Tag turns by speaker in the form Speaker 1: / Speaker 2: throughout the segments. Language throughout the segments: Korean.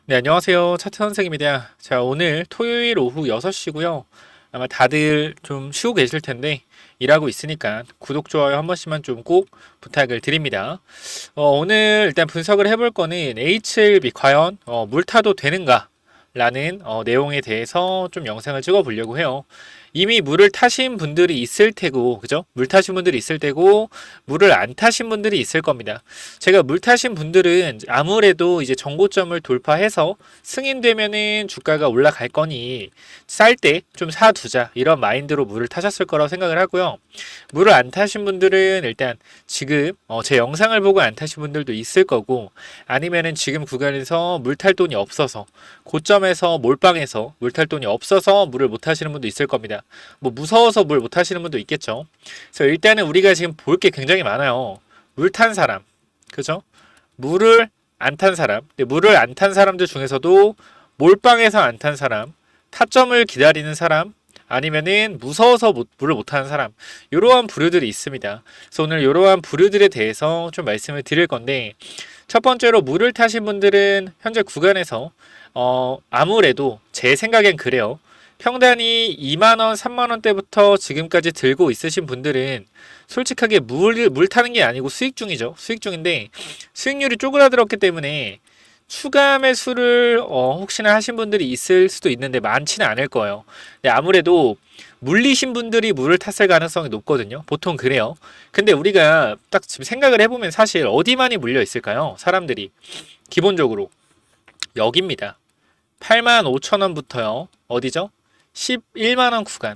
Speaker 1: 네, 안녕하세요. 차트 선생입니다. 자, 오늘 토요일 오후 6시고요. 아마 다들 좀 쉬고 계실 텐데 일하고 있으니까 구독, 좋아요 한 번씩만 좀 꼭 부탁을 드립니다. 오늘 일단 분석을 해볼 거는 HLB 과연 물 타도 되는가? 라는 내용에 대해서 좀 영상을 찍어 보려고 해요. 이미 물을 타신 분들이 있을 테고, 그죠? 물 타신 분들이 있을 테고, 물을 안 타신 분들이 있을 겁니다. 제가 물 타신 분들은 아무래도 이제 정고점을 돌파해서 승인되면은 주가가 올라갈 거니 쌀 때 좀 사두자 이런 마인드로 물을 타셨을 거라고 생각을 하고요. 물을 안 타신 분들은 일단 지금 제 영상을 보고 안 타신 분들도 있을 거고 아니면은 지금 구간에서 물 탈 돈이 없어서 고점에서 몰빵해서 물 탈 돈이 없어서 물을 못 타시는 분도 있을 겁니다. 뭐 무서워서 물 못 타시는 분도 있겠죠. 그래서 일단은 우리가 지금 볼 게 굉장히 많아요. 물 탄 사람, 그죠? 물을 안 탄 사람, 근데 물을 안 탄 사람들 중에서도 몰빵해서 안 탄 사람, 타점을 기다리는 사람, 아니면은 무서워서 물을 못 타는 사람, 이러한 부류들이 있습니다. 그래서 오늘 이러한 부류들에 대해서 좀 말씀을 드릴 건데, 첫 번째로 물을 타신 분들은 현재 구간에서 아무래도 제 생각엔 그래요. 평단이 2만원, 3만원대부터 지금까지 들고 있으신 분들은 솔직하게 물 타는 게 아니고 수익 중이죠. 수익 중인데 수익률이 쪼그라들었기 때문에 추가 매수를 혹시나 하신 분들이 있을 수도 있는데 많지는 않을 거예요. 근데 아무래도 물리신 분들이 물을 탔을 가능성이 높거든요. 보통 그래요. 근데 우리가 딱 지금 생각을 해보면 사실 어디 많이 물려 있을까요? 사람들이 기본적으로 여기입니다. 85,000원부터요. 어디죠? 11만원 구간.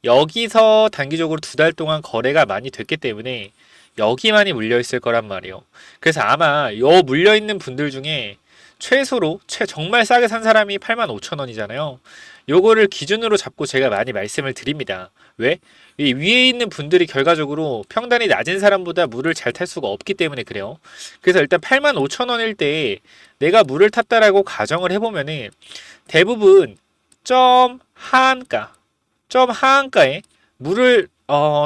Speaker 1: 여기서 단기적으로 2달 동안 거래가 많이 됐기 때문에 여기만이 물려있을 거란 말이에요. 그래서 아마 요 물려있는 분들 중에 최소로 정말 싸게 산 사람이 85,000원이잖아요. 요거를 기준으로 잡고 제가 많이 말씀을 드립니다. 왜? 이 위에 있는 분들이 결과적으로 평단이 낮은 사람보다 물을 잘 탈 수가 없기 때문에 그래요. 그래서 일단 85,000원일 때 내가 물을 탔다라고 가정을 해보면은 대부분 점 하한가, 점 하한가에 물을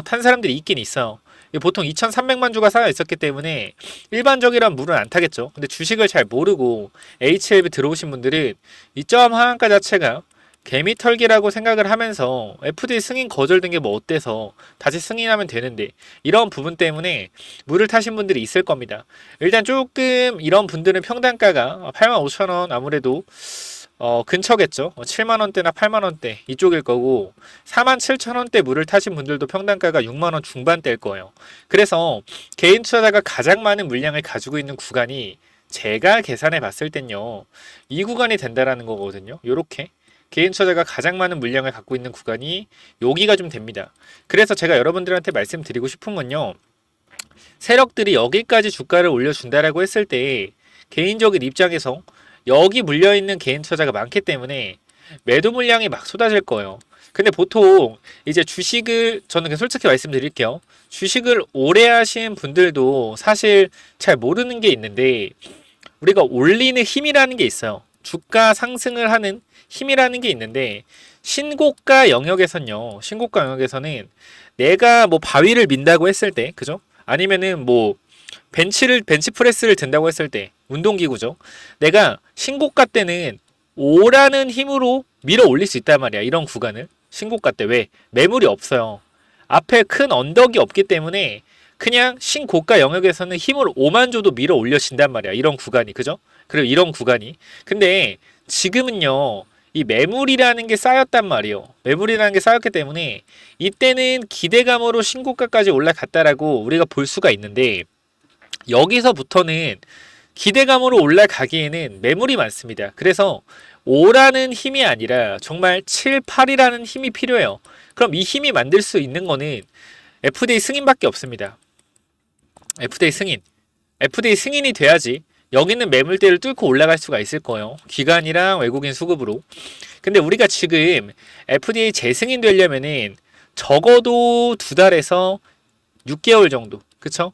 Speaker 1: 탄 사람들이 있긴 있어요. 보통 2,300만 주가 쌓여 있었기 때문에 일반적이란 물은 안 타겠죠. 근데 주식을 잘 모르고 HLB 들어오신 분들은 이 점 하한가 자체가 개미 털기라고 생각을 하면서 FD 승인 거절된 게 뭐 어때서 다시 승인하면 되는데 이런 부분 때문에 물을 타신 분들이 있을 겁니다. 일단 조금 이런 분들은 평단가가 85,000원 아무래도 근처겠죠. 7만원대나 8만원대 이쪽일 거고 47,000원대 물을 타신 분들도 평단가가 6만원 중반대일 거예요. 그래서 개인 투자자가 가장 많은 물량을 가지고 있는 구간이 제가 계산해 봤을 땐요. 이 구간이 된다라는 거거든요. 요렇게 개인 투자자가 가장 많은 물량을 갖고 있는 구간이 여기가 좀 됩니다. 그래서 제가 여러분들한테 말씀드리고 싶은 건요. 세력들이 여기까지 주가를 올려준다라고 했을 때 개인적인 입장에서 여기 물려있는 개인 투자자가 많기 때문에 매도 물량이 막 쏟아질 거예요. 근데 보통 이제 주식을 저는 그냥 솔직히 말씀드릴게요. 주식을 오래 하신 분들도 사실 잘 모르는 게 있는데 우리가 올리는 힘이라는 게 있어요. 주가 상승을 하는 힘이라는 게 있는데 신고가 영역에서는요. 신고가 영역에서는 내가 뭐 바위를 민다고 했을 때, 그죠? 아니면은 뭐 벤치프레스를 든다고 했을 때 운동기구죠. 내가 신고가 때는 오라는 힘으로 밀어 올릴 수 있단 말이야. 이런 구간을 신고가 때 왜? 매물이 없어요. 앞에 큰 언덕이 없기 때문에 그냥 신고가 영역에서는 힘을 5만 줘도 밀어 올려진단 말이야. 이런 구간이 그죠? 그리고 이런 구간이 근데 지금은요. 이 매물이라는 게 쌓였단 말이에요. 매물이라는 게 쌓였기 때문에 이때는 기대감으로 신고가까지 올라갔다라고 우리가 볼 수가 있는데 여기서부터는 기대감으로 올라가기에는 매물이 많습니다. 그래서 5라는 힘이 아니라 정말 7, 8이라는 힘이 필요해요. 그럼 이 힘이 만들 수 있는 거는 FDA 승인밖에 없습니다. FDA 승인. FDA 승인이 돼야지 여기는 매물대를 뚫고 올라갈 수가 있을 거예요. 기관이랑 외국인 수급으로. 근데 우리가 지금 FDA 재승인 되려면은 적어도 2달에서 6개월 정도. 그쵸?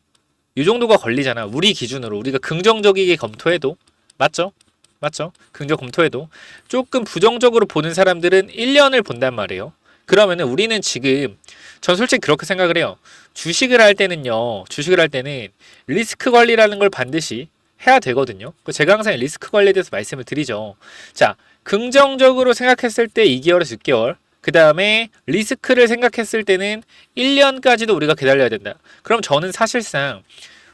Speaker 1: 이 정도가 걸리잖아. 우리 기준으로. 우리가 긍정적이게 검토해도. 맞죠? 맞죠? 긍정 검토해도. 조금 부정적으로 보는 사람들은 1년을 본단 말이에요. 그러면은 우리는 지금 전 솔직히 그렇게 생각을 해요. 주식을 할 때는요. 주식을 할 때는 리스크 관리라는 걸 반드시 해야 되거든요. 제가 항상 리스크 관리에 대해서 말씀을 드리죠. 자, 긍정적으로 생각했을 때 2개월에서 6개월, 그 다음에 리스크를 생각했을 때는 1년까지도 우리가 기다려야 된다. 그럼 저는 사실상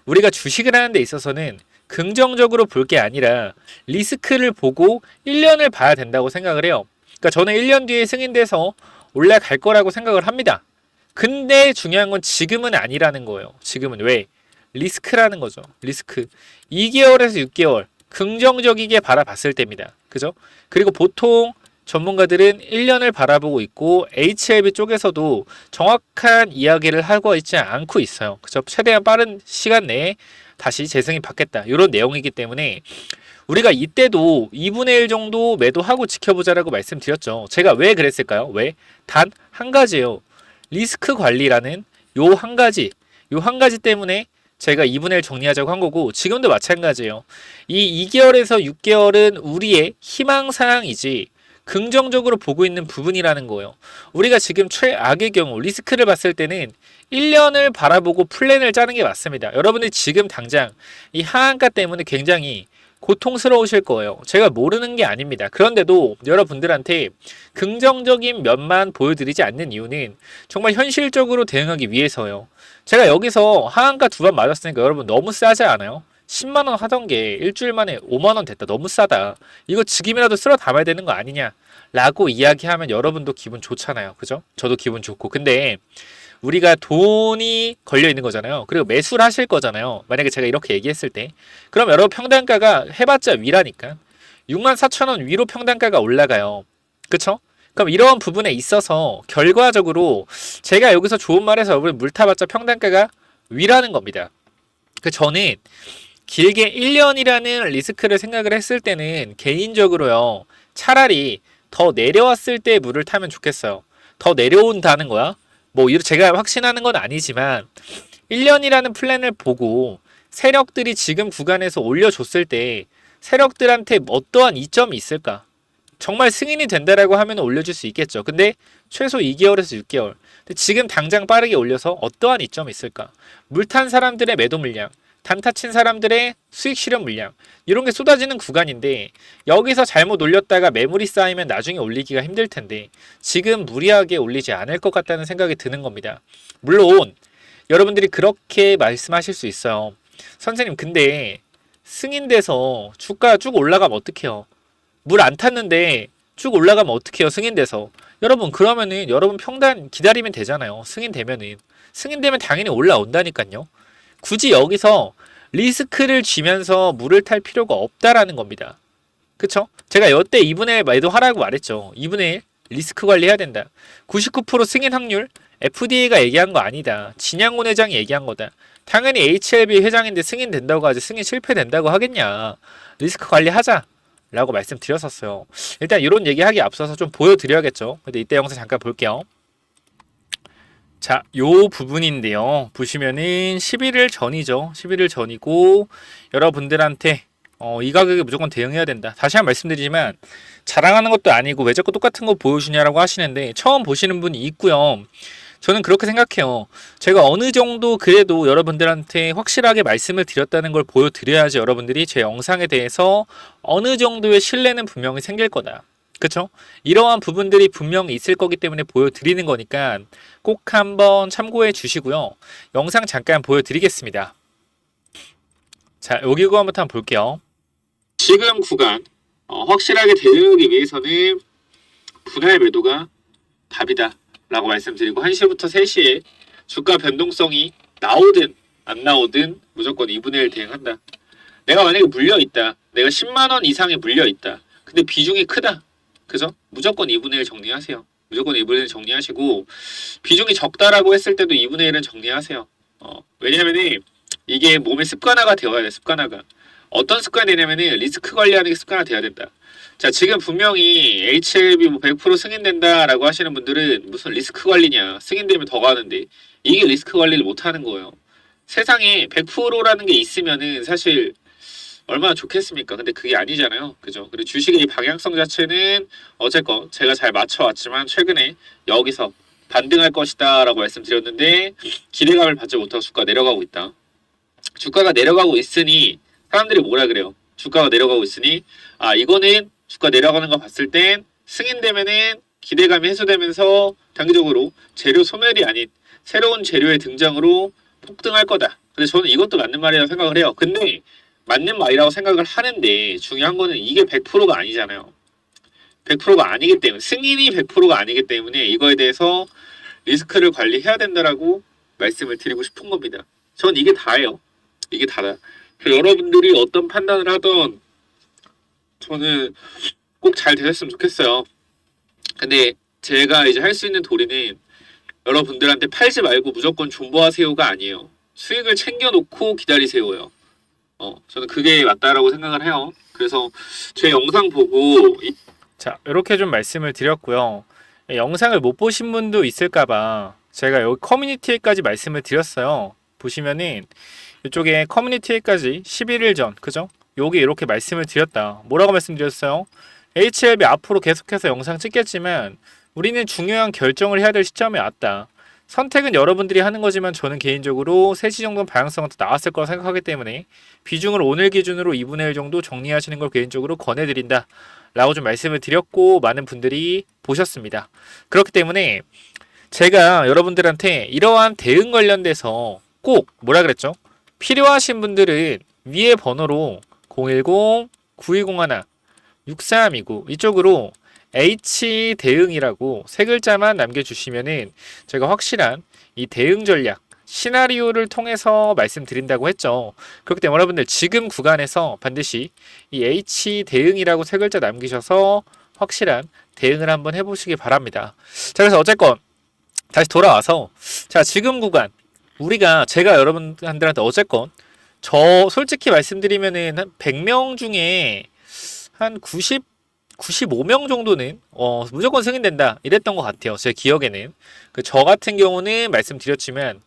Speaker 1: 우리가 주식을 하는 데 있어서는 긍정적으로 볼 게 아니라 리스크를 보고 1년을 봐야 된다고 생각을 해요. 그러니까 저는 1년 뒤에 승인돼서 올라갈 거라고 생각을 합니다. 근데 중요한 건 지금은 아니라는 거예요. 지금은 왜? 리스크라는 거죠. 리스크. 2개월에서 6개월 긍정적이게 바라봤을 때입니다. 그죠? 그리고 보통 전문가들은 1년을 바라보고 있고 HLB 쪽에서도 정확한 이야기를 하고 있지 않고 있어요. 그죠? 최대한 빠른 시간 내에 다시 재승인 받겠다. 이런 내용이기 때문에 우리가 이때도 2분의 1 정도 매도하고 지켜보자라고 말씀드렸죠. 제가 왜 그랬을까요? 왜? 단 한 가지예요. 리스크 관리라는 요 한 가지 때문에 제가 2분의 1 정리하자고 한 거고 지금도 마찬가지예요. 이 2개월에서 6개월은 우리의 희망사항이지 긍정적으로 보고 있는 부분이라는 거예요. 우리가 지금 최악의 경우 리스크를 봤을 때는 1년을 바라보고 플랜을 짜는 게 맞습니다. 여러분들 지금 당장 이 하한가 때문에 굉장히 고통스러우실 거예요. 제가 모르는 게 아닙니다. 그런데도 여러분들한테 긍정적인 면만 보여드리지 않는 이유는 정말 현실적으로 대응하기 위해서요. 제가 여기서 하한가 2번 맞았으니까 여러분 너무 싸지 않아요? 10만원 하던 게 일주일 만에 5만원 됐다. 너무 싸다. 이거 지금이라도 쓸어 담아야 되는 거 아니냐? 라고 이야기하면 여러분도 기분 좋잖아요. 그죠? 저도 기분 좋고. 근데 우리가 돈이 걸려 있는 거잖아요. 그리고 매수를 하실 거잖아요. 만약에 제가 이렇게 얘기했을 때. 그럼 여러분 평단가가 해봤자 위라니까. 64,000원 위로 평단가가 올라가요. 그쵸? 그럼 이런 부분에 있어서 결과적으로 제가 여기서 좋은 말해서 여러분 물 타봤자 평단가가 위라는 겁니다. 저는 길게 1년이라는 리스크를 생각을 했을 때는 개인적으로요. 차라리 더 내려왔을 때 물을 타면 좋겠어요. 더 내려온다는 거야. 뭐 제가 확신하는 건 아니지만 1년이라는 플랜을 보고 세력들이 지금 구간에서 올려줬을 때 세력들한테 어떠한 이점이 있을까? 정말 승인이 된다라고 하면 올려줄 수 있겠죠. 근데 최소 2개월에서 6개월. 근데 지금 당장 빠르게 올려서 어떠한 이점이 있을까? 물탄 사람들의 매도 물량, 단타 친 사람들의 수익 실현 물량 이런 게 쏟아지는 구간인데 여기서 잘못 올렸다가 매물이 쌓이면 나중에 올리기가 힘들 텐데 지금 무리하게 올리지 않을 것 같다는 생각이 드는 겁니다. 물론 여러분들이 그렇게 말씀하실 수 있어요. 선생님 근데 승인돼서 주가 쭉 올라가면 어떡해요? 물 안 탔는데 쭉 올라가면 어떡해요? 승인돼서. 여러분 그러면은 여러분 평단 기다리면 되잖아요. 승인되면 당연히 올라온다니까요. 굳이 여기서 리스크를 쥐면서 물을 탈 필요가 없다라는 겁니다. 그쵸? 제가 여태 2분의 1 매도하라고 말했죠. 2분의 1 리스크 관리해야 된다. 99% 승인 확률 FDA가 얘기한 거 아니다. 진양훈 회장이 얘기한 거다. 당연히 HLB 회장인데 승인된다고 하지 승인 실패된다고 하겠냐. 리스크 관리하자 라고 말씀드렸었어요. 일단 이런 얘기하기 앞서서 좀 보여드려야겠죠. 근데 이때 영상 잠깐 볼게요. 자, 요 부분인데요. 보시면은 11일 전이죠. 11일 전이고 여러분들한테 이 가격에 무조건 대응해야 된다. 다시 한번 말씀드리지만 자랑하는 것도 아니고 왜 자꾸 똑같은 거 보여주냐라고 하시는데 처음 보시는 분이 있고요. 저는 그렇게 생각해요. 제가 어느 정도 그래도 여러분들한테 확실하게 말씀을 드렸다는 걸 보여드려야지 여러분들이 제 영상에 대해서 어느 정도의 신뢰는 분명히 생길 거다. 그쵸? 이러한 부분들이 분명히 있을 거기 때문에 보여드리는 거니까 꼭 한번 참고해 주시고요. 영상 잠깐 보여드리겠습니다. 자, 여기 구간부터 한번 볼게요. 지금 구간 확실하게 대응하기 위해서는 분할 매도가 답이다 라고 말씀드리고 1시부터 3시에 주가 변동성이 나오든 안 나오든 무조건 2분의 1 대응한다. 내가 만약에 물려있다. 내가 10만원 이상에 물려있다. 근데 비중이 크다. 그죠? 무조건 2분의 1 정리하세요. 무조건 2분의 1 정리하시고 비중이 적다라고 했을 때도 2분의 1은 정리하세요. 왜냐면은 이게 몸의 습관화가 되어야 돼. 습관화가. 어떤 습관이 되냐면은 리스크 관리하는 게 습관화 돼야 된다. 자, 지금 분명히 HLB 뭐 100% 승인된다라고 하시는 분들은 무슨 리스크 관리냐. 승인되면 더 가는데 이게 리스크 관리를 못 하는 거예요. 세상에 100%라는 게 있으면은 사실 얼마나 좋겠습니까? 근데 그게 아니잖아요. 그죠? 그리고 주식의 이 방향성 자체는 어쨌건 제가 잘 맞춰왔지만 최근에 여기서 반등할 것이다 라고 말씀드렸는데 기대감을 받지 못하고 주가가 내려가고 있다. 주가가 내려가고 있으니 사람들이 뭐라 그래요? 주가가 내려가고 있으니 아 이거는 주가 내려가는 거 봤을 땐 승인되면은 기대감이 해소되면서 단기적으로 재료 소멸이 아닌 새로운 재료의 등장으로 폭등할 거다. 근데 저는 이것도 맞는 말이라고 생각을 해요. 근데 맞는 말이라고 생각을 하는데 중요한 거는 이게 100%가 아니잖아요. 100%가 아니기 때문에 승인이 100%가 아니기 때문에 이거에 대해서 리스크를 관리해야 된다라고 말씀을 드리고 싶은 겁니다. 전 이게 다예요. 이게 다다. 그래서 여러분들이 어떤 판단을 하던 저는 꼭 잘 되셨으면 좋겠어요. 근데 제가 이제 할 수 있는 도리는 여러분들한테 팔지 말고 무조건 존버하세요가 아니에요. 수익을 챙겨놓고 기다리세요요. 저는 그게 맞다라고 생각을 해요. 그래서 제 영상 보고 자 이렇게 좀 말씀을 드렸고요. 영상을 못 보신 분도 있을까봐 제가 여기 커뮤니티에까지 말씀을 드렸어요. 보시면은 이쪽에 커뮤니티에까지 11일 전 그죠? 여기 이렇게 말씀을 드렸다. 뭐라고 말씀드렸어요? HLB 앞으로 계속해서 영상 찍겠지만 우리는 중요한 결정을 해야 될 시점에 왔다. 선택은 여러분들이 하는 거지만 저는 개인적으로 3시 정도는 방향성은 더 나왔을 거라 생각하기 때문에 비중을 오늘 기준으로 2분의 1 정도 정리하시는 걸 개인적으로 권해드린다 라고 좀 말씀을 드렸고 많은 분들이 보셨습니다. 그렇기 때문에 제가 여러분들한테 이러한 대응 관련돼서 꼭 뭐라 그랬죠? 필요하신 분들은 위에 번호로 010-9201-6329 이쪽으로 H 대응이라고 세 글자만 남겨주시면은 제가 확실한 이 대응 전략 시나리오를 통해서 말씀드린다고 했죠. 그렇기 때문에 여러분들 지금 구간에서 반드시 이 H 대응이라고 세 글자 남기셔서 확실한 대응을 한번 해보시기 바랍니다. 자, 그래서 어쨌건 다시 돌아와서 자 지금 구간 제가 여러분들한테 어쨌건 저 솔직히 말씀드리면은 한 100명 중에 한 95명 정도는 무조건 승인된다 이랬던 것 같아요. 제 기억에는 저 같은 경우는 말씀드렸지만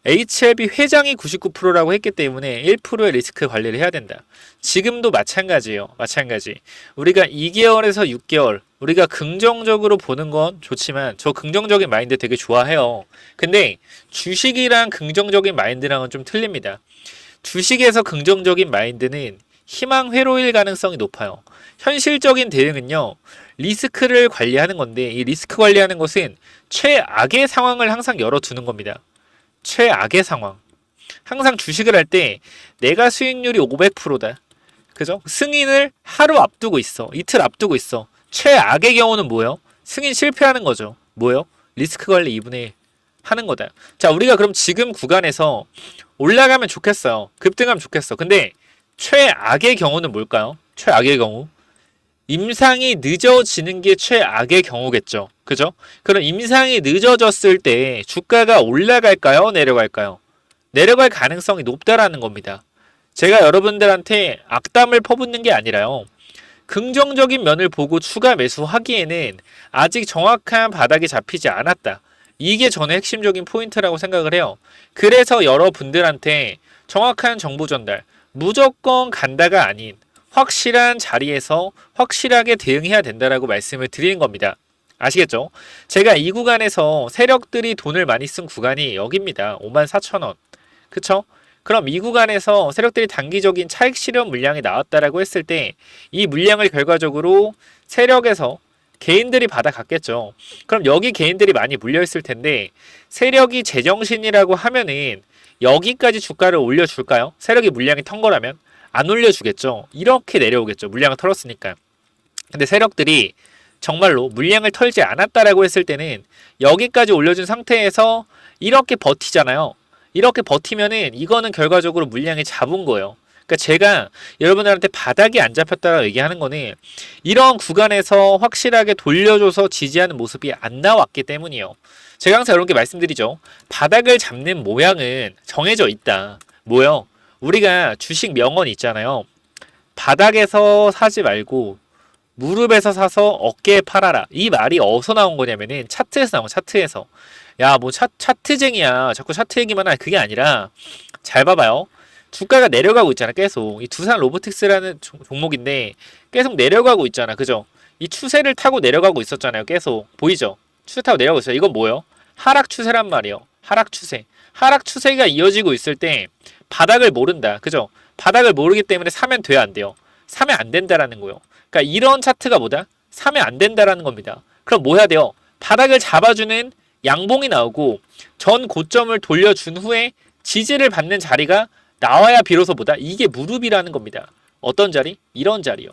Speaker 1: HLB 회장이 99%라고 했기 때문에 1%의 리스크 관리를 해야 된다. 지금도 마찬가지예요. 마찬가지. 우리가 2개월에서 6개월 우리가 긍정적으로 보는 건 좋지만 저 긍정적인 마인드 되게 좋아해요. 근데 주식이랑 긍정적인 마인드랑은 좀 틀립니다. 주식에서 긍정적인 마인드는 희망 회로일 가능성이 높아요. 현실적인 대응은요. 리스크를 관리하는 건데 이 리스크 관리하는 것은 최악의 상황을 항상 열어두는 겁니다. 최악의 상황. 항상 주식을 할 때 내가 수익률이 500%다. 그죠? 승인을 하루 앞두고 있어. 이틀 앞두고 있어. 최악의 경우는 뭐예요? 승인 실패하는 거죠. 뭐예요? 리스크 관리 2분의 1 하는 거다. 자, 우리가 그럼 지금 구간에서 올라가면 좋겠어요. 급등하면 좋겠어. 근데 최악의 경우는 뭘까요? 최악의 경우. 임상이 늦어지는 게 최악의 경우겠죠. 그죠? 그럼 임상이 늦어졌을 때 주가가 올라갈까요? 내려갈까요? 내려갈 가능성이 높다라는 겁니다. 제가 여러분들한테 악담을 퍼붓는 게 아니라요. 긍정적인 면을 보고 추가 매수하기에는 아직 정확한 바닥이 잡히지 않았다. 이게 저는 핵심적인 포인트라고 생각을 해요. 그래서 여러분들한테 정확한 정보 전달, 무조건 간다가 아닌 확실한 자리에서 확실하게 대응해야 된다라고 말씀을 드리는 겁니다. 아시겠죠? 제가 이 구간에서 세력들이 돈을 많이 쓴 구간이 여기입니다. 54,000원. 그쵸? 그럼 이 구간에서 세력들이 단기적인 차익 실현 물량이 나왔다라고 했을 때 이 물량을 결과적으로 세력에서 개인들이 받아갔겠죠. 그럼 여기 개인들이 많이 물려있을 텐데 세력이 제정신이라고 하면은 여기까지 주가를 올려줄까요? 세력이 물량이 턴 거라면? 안 올려주겠죠. 이렇게 내려오겠죠. 물량을 털었으니까. 근데 세력들이 정말로 물량을 털지 않았다라고 했을 때는 여기까지 올려준 상태에서 이렇게 버티잖아요. 이렇게 버티면은 이거는 결과적으로 물량이 잡은 거예요. 그러니까 제가 여러분들한테 바닥이 안 잡혔다라고 얘기하는 거는 이런 구간에서 확실하게 돌려줘서 지지하는 모습이 안 나왔기 때문이에요. 제가 항상 이렇게 말씀드리죠. 바닥을 잡는 모양은 정해져 있다. 뭐요? 우리가 주식 명언 있잖아요. 바닥에서 사지 말고 무릎에서 사서 어깨에 팔아라. 이 말이 어디서 나온 거냐면은 차트에서 나온 차트에서. 야, 뭐 차트쟁이야. 자꾸 차트 얘기만 하. 그게 아니라 잘 봐봐요. 주가가 내려가고 있잖아. 계속. 이 두산 로보틱스라는 종목인데 계속 내려가고 있잖아. 그죠? 이 추세를 타고 내려가고 있었잖아요. 계속. 보이죠? 추세 타고 내려가고 있어요. 이건 뭐예요? 하락 추세란 말이에요. 하락 추세. 하락 추세가 이어지고 있을 때 바닥을 모른다. 그죠? 바닥을 모르기 때문에 사면 돼요, 안 돼요? 사면 안 된다라는 거예요. 그러니까 이런 차트가 뭐다? 사면 안 된다라는 겁니다. 그럼 뭐 해야 돼요? 바닥을 잡아주는 양봉이 나오고 전 고점을 돌려준 후에 지지를 받는 자리가 나와야 비로소 뭐다? 이게 무릎이라는 겁니다. 어떤 자리? 이런 자리요.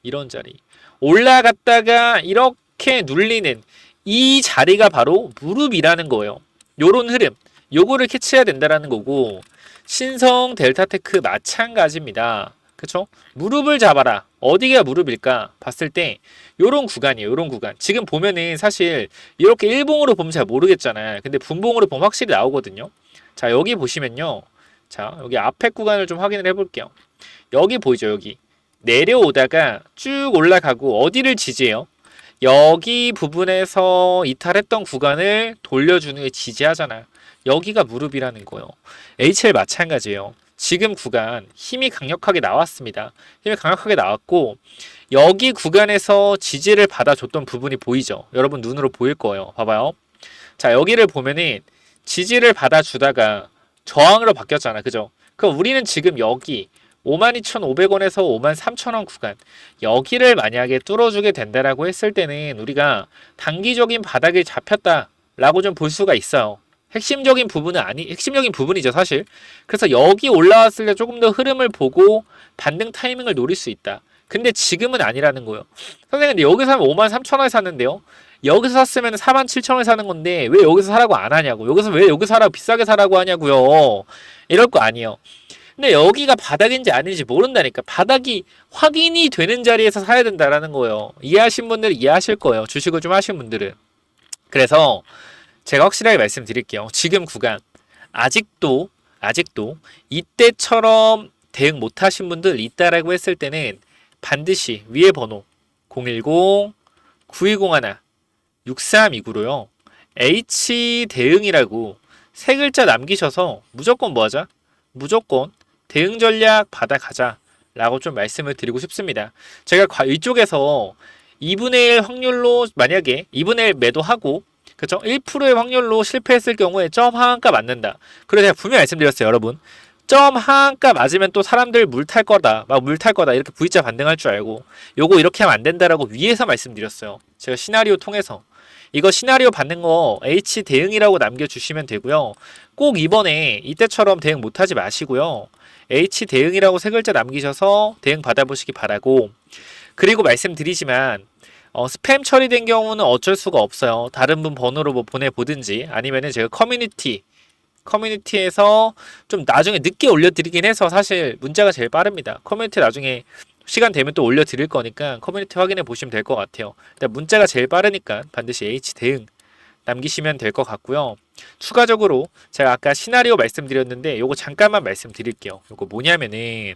Speaker 1: 이런 자리. 올라갔다가 이렇게 눌리는 이 자리가 바로 무릎이라는 거예요. 요런 흐름. 요거를 캐치해야 된다라는 거고 신성 델타테크 마찬가지입니다. 그쵸? 무릎을 잡아라. 어디가 무릎일까? 봤을 때 요런 구간이에요. 요런 구간. 지금 보면은 사실 이렇게 일봉으로 보면 잘 모르겠잖아요. 근데 분봉으로 보면 확실히 나오거든요. 자, 여기 보시면요. 자, 여기 앞에 구간을 좀 확인을 해볼게요. 여기 보이죠? 여기. 내려오다가 쭉 올라가고 어디를 지지해요? 여기 부분에서 이탈했던 구간을 돌려주는 게 지지하잖아요. 여기가 무릎이라는 거예요. HL 마찬가지예요. 지금 구간 힘이 강력하게 나왔습니다. 힘이 강력하게 나왔고 여기 구간에서 지지를 받아줬던 부분이 보이죠? 여러분 눈으로 보일 거예요. 봐봐요. 자, 여기를 보면은 지지를 받아주다가 저항으로 바뀌었잖아. 그죠? 그럼 우리는 지금 여기 52,500원에서 53,000원 구간 여기를 만약에 뚫어주게 된다라고 했을 때는 우리가 단기적인 바닥을 잡혔다라고 좀 볼 수가 있어요. 핵심적인 부분이죠, 사실. 그래서 여기 올라왔을 때 조금 더 흐름을 보고 반등 타이밍을 노릴 수 있다. 근데 지금은 아니라는 거예요. 선생님, 근데 여기서 사면 53,000원에 샀는데요? 여기서 샀으면 47,000원에 사는 건데 왜 여기서 사라고 안 하냐고. 왜 여기서 사라고 비싸게 사라고 하냐고요. 이럴 거 아니에요. 근데 여기가 바닥인지 아닌지 모른다니까. 바닥이 확인이 되는 자리에서 사야 된다라는 거예요. 이해하신 분들은 이해하실 거예요. 주식을 좀 하신 분들은. 그래서 제가 확실하게 말씀드릴게요. 지금 구간 아직도 이때처럼 대응 못하신 분들 있다라고 했을 때는 반드시 위에 번호 010-9201-6329로요. H 대응이라고 세 글자 남기셔서 무조건 뭐 하자? 무조건 대응 전략 받아가자 라고 좀 말씀을 드리고 싶습니다. 제가 이쪽에서 2분의 1 확률로 만약에 2분의 1 매도하고 그쵸? 1%의 확률로 실패했을 경우에 점 하한가 맞는다. 그래서 제가 분명히 말씀드렸어요, 여러분. 점 하한가 맞으면 또 사람들 물 탈 거다. 막 물 탈 거다. 이렇게 V자 반등할 줄 알고 요거 이렇게 하면 안 된다라고 위에서 말씀드렸어요. 제가 시나리오 통해서. 이거 시나리오 받는 거 H 대응이라고 남겨주시면 되고요. 꼭 이번에 이때처럼 대응 못하지 마시고요. H 대응이라고 세 글자 남기셔서 대응 받아보시기 바라고 그리고 말씀드리지만 스팸 처리된 경우는 어쩔 수가 없어요. 다른 분 번호로 뭐 보내보든지 아니면은 제가 커뮤니티에서 좀 나중에 늦게 올려드리긴 해서 사실 문자가 제일 빠릅니다. 커뮤니티 나중에 시간 되면 또 올려드릴 거니까 커뮤니티 확인해 보시면 될 것 같아요. 일단 문자가 제일 빠르니까 반드시 H 대응 남기시면 될 것 같고요. 추가적으로 제가 아까 시나리오 말씀드렸는데 요거 잠깐만 말씀드릴게요. 요거 뭐냐면은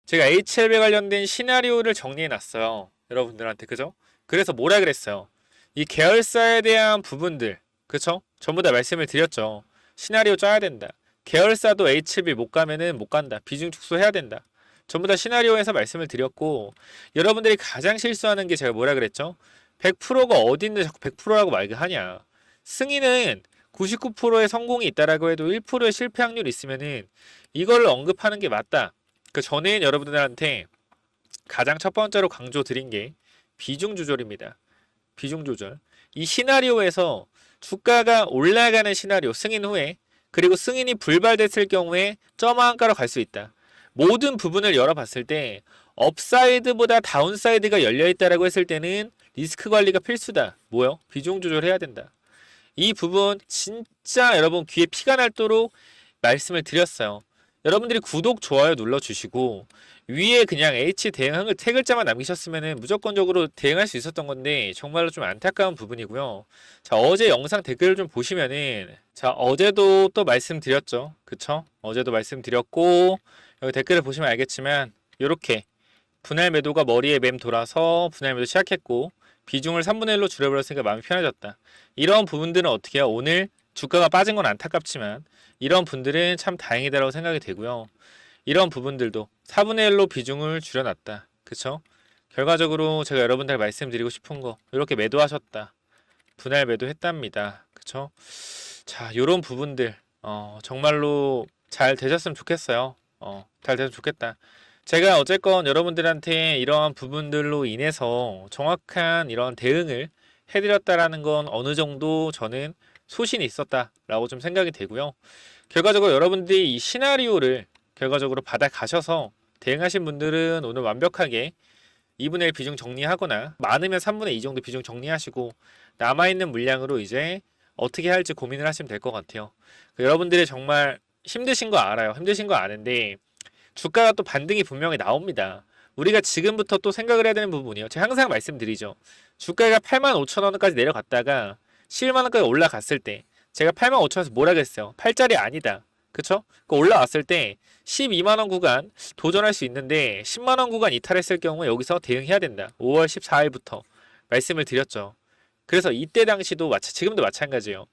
Speaker 1: 제가 HLB 관련된 시나리오를 정리해 놨어요. 여러분들한테 그죠? 그래서 뭐라 그랬어요? 이 계열사에 대한 부분들 그쵸? 전부 다 말씀을 드렸죠. 시나리오 짜야 된다. 계열사도 HLB 못 가면은 못 간다. 비중 축소해야 된다. 전부 다 시나리오에서 말씀을 드렸고 여러분들이 가장 실수하는 게 제가 뭐라 그랬죠? 100%가 어디 있는데 자꾸 100%라고 말하냐. 승인은 99%의 성공이 있다라고 해도 1%의 실패 확률이 있으면은 이걸 언급하는 게 맞다. 그 전에는 여러분들한테 가장 첫 번째로 강조 드린 게 비중 조절입니다. 비중 조절. 이 시나리오에서 주가가 올라가는 시나리오 승인 후에 그리고 승인이 불발됐을 경우에 점 하한가로 갈 수 있다. 모든 부분을 열어봤을 때 업사이드보다 다운사이드가 열려있다라고 했을 때는 리스크 관리가 필수다. 뭐요? 비중 조절해야 된다. 이 부분 진짜 여러분 귀에 피가 날도록 말씀을 드렸어요. 여러분들이 구독, 좋아요 눌러주시고 위에 그냥 H 대응한 세 글자만 남기셨으면 무조건적으로 대응할 수 있었던 건데 정말로 좀 안타까운 부분이고요. 자, 어제 영상 댓글을 좀 보시면은 자, 어제도 또 말씀드렸죠. 그쵸? 어제도 말씀드렸고 여기 댓글을 보시면 알겠지만 이렇게 분할 매도가 머리에 맴 돌아서 분할 매도 시작했고 비중을 3분의 1로 줄여버렸으니까 마음이 편해졌다. 이런 부분들은 어떻게 해요? 오늘 주가가 빠진 건 안타깝지만 이런 분들은 참 다행이다라고 생각이 되고요. 이런 부분들도 4분의 1로 비중을 줄여놨다. 그쵸? 결과적으로 제가 여러분들 말씀드리고 싶은 거 이렇게 매도하셨다. 분할 매도했답니다. 그쵸? 자, 요런 부분들 정말로 잘 되셨으면 좋겠어요. 잘 되면 좋겠다. 제가 어쨌건 여러분들한테 이러한 부분들로 인해서 정확한 이런 대응을 해드렸다라는 건 어느 정도 저는 소신이 있었다라고 좀 생각이 되고요. 결과적으로 여러분들이 이 시나리오를 결과적으로 받아가셔서 대응하신 분들은 오늘 완벽하게 2분의 1 비중 정리하거나 많으면 3분의 2 정도 비중 정리하시고 남아있는 물량으로 이제 어떻게 할지 고민을 하시면 될 것 같아요. 여러분들이 정말 힘드신 거 알아요. 힘드신 거 아는데 주가가 또 반등이 분명히 나옵니다. 우리가 지금부터 또 생각을 해야 되는 부분이요. 제가 항상 말씀드리죠. 주가가 85,000원까지 내려갔다가 11만원까지 올라갔을 때 제가 85,000원에서 뭐라 그랬어요? 8짜리 아니다. 그쵸? 올라왔을 때 12만원 구간 도전할 수 있는데 10만원 구간 이탈했을 경우에 여기서 대응해야 된다. 5월 14일부터 말씀을 드렸죠. 그래서 이때 당시도 지금도 마찬가지예요.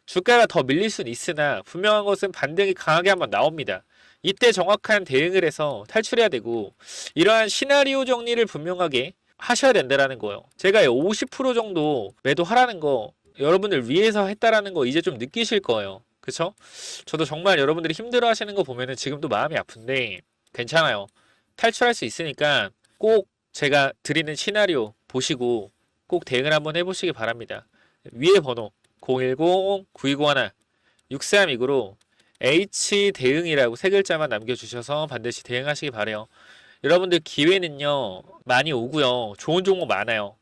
Speaker 1: 주가가 더 밀릴 수는 있으나 분명한 것은 반등이 강하게 한번 나옵니다. 이때 정확한 대응을 해서 탈출해야 되고 이러한 시나리오 정리를 분명하게 하셔야 된다라는 거예요. 제가 50% 정도 매도하라는 거 여러분들 위해서 했다라는 거 이제 좀 느끼실 거예요. 그쵸? 저도 정말 여러분들이 힘들어 하시는 거 보면은 지금도 마음이 아픈데 괜찮아요. 탈출할 수 있으니까 꼭 제가 드리는 시나리오 보시고 꼭 대응을 한번 해보시기 바랍니다. 위에 번호 010-9201-6329로 H대응이라고 세 글자만 남겨주셔서 반드시 대응하시기 바래요. 여러분들 기회는요 많이 오고요. 좋은 종목 많아요.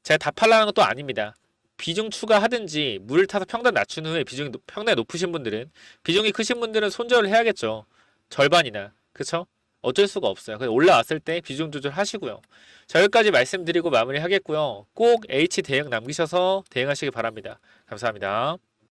Speaker 1: 제가 다 팔라는 것도 아닙니다. 비중 추가하든지 물을 타서 평단 낮춘 후에 비중이 평단이 높으신 분들은 비중이 크신 분들은 손절을 해야겠죠. 절반이나. 그쵸? 어쩔 수가 없어요. 그래서 올라왔을 때 비중 조절하시고요. 자, 여기까지 말씀드리고 마무리하겠고요. 꼭 H 대응 남기셔서 대응하시기 바랍니다. 감사합니다.